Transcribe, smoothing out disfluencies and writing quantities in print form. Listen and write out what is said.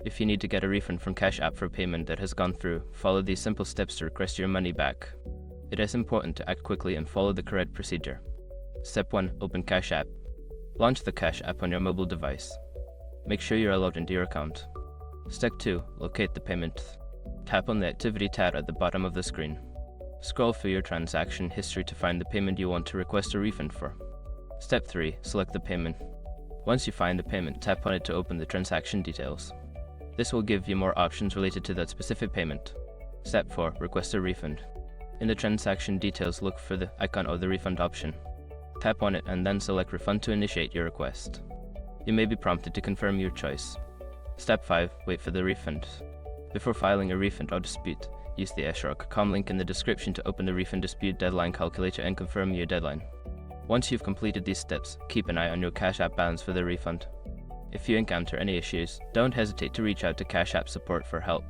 If you need to get a refund from Cash App for a payment that has gone through, follow these simple steps to request your money back. It is important to act quickly and follow the correct procedure. Step 1. Open Cash App. Launch the Cash App on your mobile device. Make sure you are logged into your account. Step 2. Locate the payment. Tap on the Activity tab at the bottom of the screen. Scroll through your transaction history to find the payment you want to request a refund for. Step 3. Select the payment. Once you find the payment, tap on it to open the transaction details. This will give you more options related to that specific payment. Step 4. Request a refund. In the transaction details, look for the icon of the refund option. Tap on it and then select Refund to initiate your request. You may be prompted to confirm your choice. Step 5. Wait for the refund. Before filing a refund or dispute, use the eshrock.com link in the description to open the refund dispute deadline calculator and confirm your deadline. Once you've completed these steps, keep an eye on your Cash App balance for the refund. If you encounter any issues, don't hesitate to reach out to Cash App support for help.